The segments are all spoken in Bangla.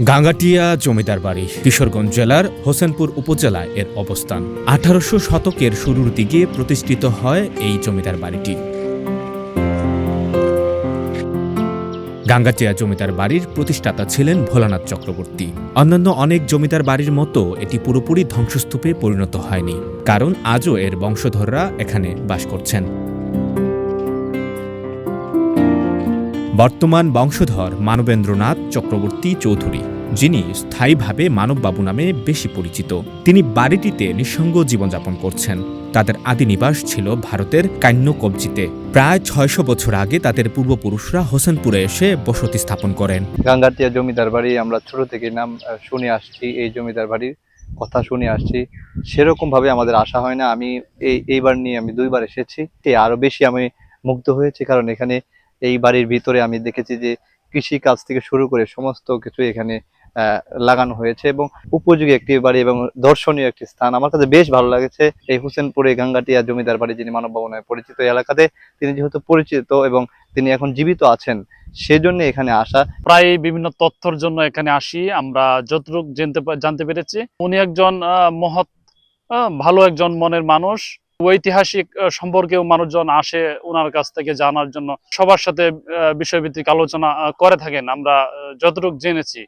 গাঙ্গাটিয়া জমিদার বাড়ি কিশোরগঞ্জ জেলার হোসেনপুর উপজেলায় এর অবস্থান। 1800 শতকের শুরুর দিকে প্রতিষ্ঠিত হয় এই জমিদার বাড়িটি। গাঙ্গাটিয়া জমিদার বাড়ির প্রতিষ্ঠাতা ছিলেন ভোলানাথ চক্রবর্তী। অন্যান্য অনেক জমিদার বাড়ির মতো এটি পুরোপুরি ধ্বংসস্তূপে পরিণত হয়নি, কারণ আজও এর বংশধররা এখানে বাস করছেন। বর্তমান বংশধর মানবেন্দ্রনাথ চক্রবর্তী চৌধুরী, যিনি স্থায়ীভাবে মানববাবু নামে বেশি পরিচিত। তিনি বাড়িটিতে নিঃসঙ্গ জীবনযাপন করছেন। তাদের আদি নিবাস ছিল ভারতের কান্যকবজিতে। প্রায় 600 বছর আগে তাদের পূর্বপুরুষরা হোসেনপুরে এসে বসতি স্থাপন করেন। গাঙ্গাটিয়া জমিদার বাড়ি আমরা ছোট থেকে নাম শুনে আসছি, এই জমিদার বাড়ির কথা শুনে আসছি। সেরকম ভাবে আমাদের আসা হয় না। আমি এইবার নিয়ে আমি 2বার এসেছি। আরো বেশি আমি মুগ্ধ হয়েছি, কারণ এখানে এই বাড়ির ভিতরে আমি দেখেছি যে কৃষি কাজ থেকে শুরু করে সমস্ত কিছু এখানে লাগানো হয়েছে এবং উপযোগী একটি বাড়ি এবং দর্শনীয় একটি স্থান। আমার কাছে বেশ ভালো লাগেছে এই হোসেনপুরে গাঙ্গাটিয়া জমিদার বাড়ি, যিনি মানববাবু নামে পরিচিত এলাকাতে, তিনি যেহেতু পরিচিত এবং তিনি এখন জীবিত আছেন, সেজন্য এখানে আসা। প্রায় বিভিন্ন তথ্যের জন্য এখানে আসি। আমরা যতটুকু জানতে পেরেছি, উনি একজন মহৎ ভালো একজন মনের মানুষ। ঐতিহাসিক সম্পর্কেও মানুষজন আসে ওনার কাছ থেকে জানার জন্য, সবার সাথে বিষয়ভিত্তিক আলোচনা করে থাকেন, আমরা যতটুকু জেনেছি।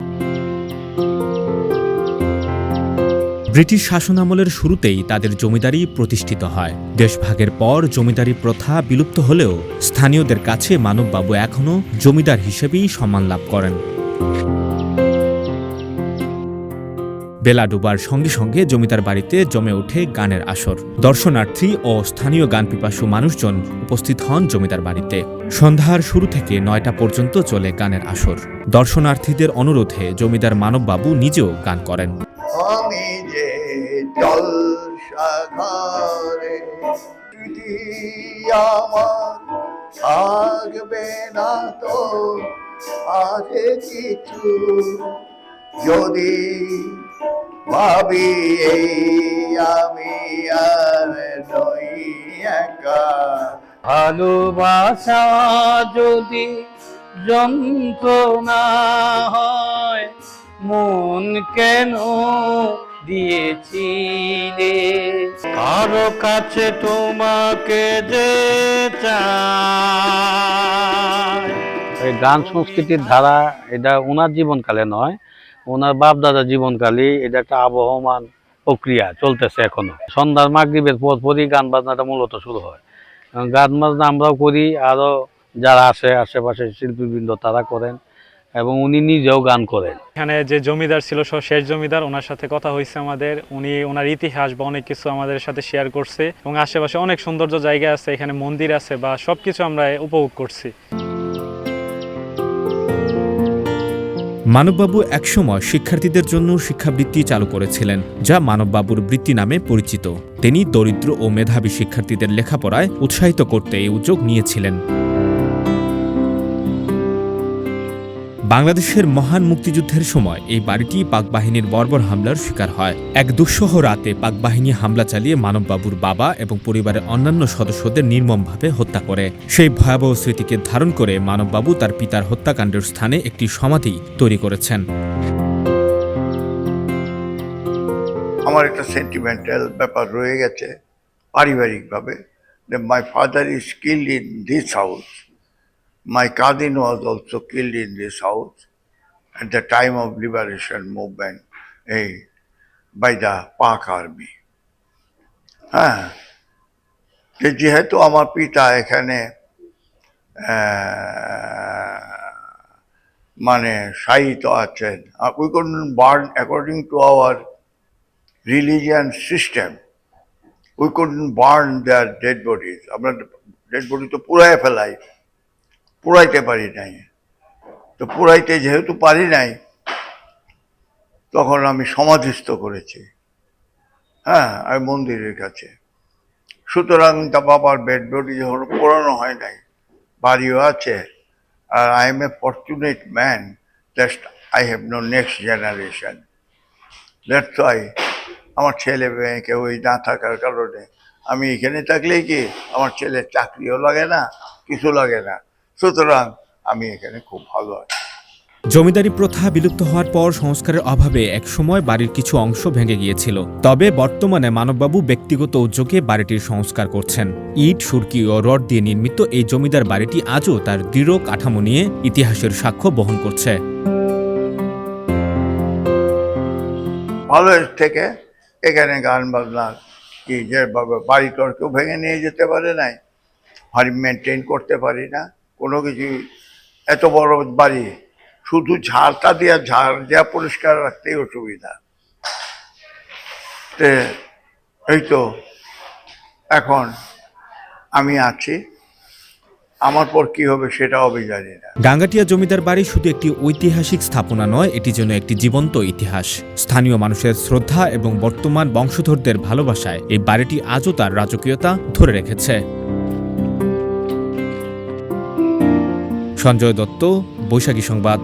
ব্রিটিশ শাসনামলের শুরুতেই তাদের জমিদারি প্রতিষ্ঠিত হয়। দেশভাগের পর জমিদারি প্রথা বিলুপ্ত হলেও স্থানীয়দের কাছে মানববাবু এখনও জমিদার হিসেবেই সম্মান লাভ করেন। বেলা ডুবার সঙ্গে সঙ্গে জমিদার বাড়িতে জমে ওঠে গানের আসর। দর্শনার্থী ও স্থানীয় গানপিপাসু মানুষজন উপস্থিত হন জমিদার বাড়িতে। সন্ধ্যার শুরু থেকে 9টা পর্যন্ত চলে গানের আসর। দর্শনার্থীদের অনুরোধে জমিদার মানববাবু নিজেও গান করেন। আমি যে জলসাঘরে আমার থাকবে না তো আরে কিছু, যদি ভাবি এই আমি আর নই একা। ভালোবাসা যদি যন্ত্রণা হয়, মন কেন দিয়েছিলে কারো কাছে তোমাকে যে চায়। এই গান সংস্কৃতির ধারা এটা ওনার জীবনকালে নয়, ওনার বাপ দাদা জীবনকালে এটা একটা আবহমান প্রক্রিয়া চলতেছে এখনো। সন্ধ্যার মাগরিবের পরই গান বাজনাটা মূলত শুরু হয়। গান বাজনা আমরাও করি, আরো যারা আসে আশেপাশে শিল্পীবৃন্দ তারা করেন এবং উনি নিজেও গান করেন। এখানে যে জমিদার ছিল শেষ জমিদার, ওনার সাথে কথা হয়েছে আমাদের। উনি ওনার ইতিহাস বা অনেক কিছু আমাদের সাথে শেয়ার করছে এবং আশেপাশে অনেক সৌন্দর্য জায়গা আছে, এখানে মন্দির আছে বা সবকিছু আমরা উপভোগ করছি। মানববাবু একসময় শিক্ষার্থীদের জন্য শিক্ষাবৃত্তি চালু করেছিলেন, যা মানববাবুর বৃত্তি নামে পরিচিত। তিনি দরিদ্র ও মেধাবী শিক্ষার্থীদের লেখাপড়ায় উৎসাহিত করতে এই উদ্যোগ নিয়েছিলেন। বাংলাদেশের মহান মুক্তিযুদ্ধের সময় এই বাড়িটি পাকবাহিনীর বর্বর হামলার শিকার হয়। এক দুঃসহ রাতে পাকবাহিনী হামলা চালিয়ে মানববাবুর বাবা এবং পরিবারের অন্যান্য সদস্যদের নির্মমভাবে হত্যা করে। সেই ভয়াবহ স্মৃতিকে ধারণ করে মানববাবু তার পিতার হত্যাকাণ্ডের স্থানে একটি সমাধি তৈরি করেছেন। আমার একটা সেন্টিমেন্টাল ব্যাপার রয়ে গেছে পারিবারিকভাবে। My father is killed in this house. My cousin was also killed in this house at the time of liberation movement by the Pak Army. হ্যাঁ, যেহেতু আমার পিতা এখানে মানে শায়িত আছেন, we couldn't burn according to our religion system. We couldn't burn their dead bodies. আমরা ডেড বডি তো পুড়ায় ফেলাই, পুরাইতে পারি নাই। তো পুরাইতে যেহেতু পারি নাই, তখন আমি সমাধিস্থ করেছি, হ্যাঁ, আমি মন্দিরের কাছে। সুতরাং তা বাবার বেড বডি যখন পোড়ানো হয় নাই, বাড়িও আছে। আর I am a fortunate man that I have no next generation. That's why আমার ছেলে মেয়ে কেউ না থাকার কারণে আমি এখানে থাকলেই কি আমার ছেলের চাকরিও লাগে না, কিছু লাগে না। সুতরাং আমি এখানে খুব ভালো আছি। জমিদারি প্রথা বিলুপ্ত হওয়ার পর সংস্কারের অভাবে একসময় বাড়ির কিছু অংশ ভেঙে গিয়েছিল। তবে বর্তমানে মানববাবু ব্যক্তিগত উদ্যোগে বাড়িটির সংস্কার করছেন। ইট, সুরকি ও রড দিয়ে নির্মিত এই জমিদার বাড়িটি আজও তার দৃঢ় কাঠামো নিয়ে ইতিহাসের সাক্ষ্য বহন করছে। ভালো থেকে এখানে গান বাজনা কি যে বাড়ি তোর কেউ ভেঙে নিয়ে যেতে পারে নাই, বাড়ি মেনটেন করতে পারি না কোনো কিছু। এত বড় বাড়ি শুধু ঝাড়টা ঝাড় পরিষ্কার রাখতেই অসুবিধা। এই তো এখন আমি আছি, আমার পর কি হবে সেটাও আমি জানি না। গাঙ্গাটিয়া জমিদার বাড়ি শুধু একটি ঐতিহাসিক স্থাপনা নয়, এটি যেন একটি জীবন্ত ইতিহাস। স্থানীয় মানুষের শ্রদ্ধা এবং বর্তমান বংশধরদের ভালোবাসায় এই বাড়িটি আজও তার রাজকীয়তা ধরে রেখেছে। সঞ্জয় দত্ত, বৈশাখী সংবাদ।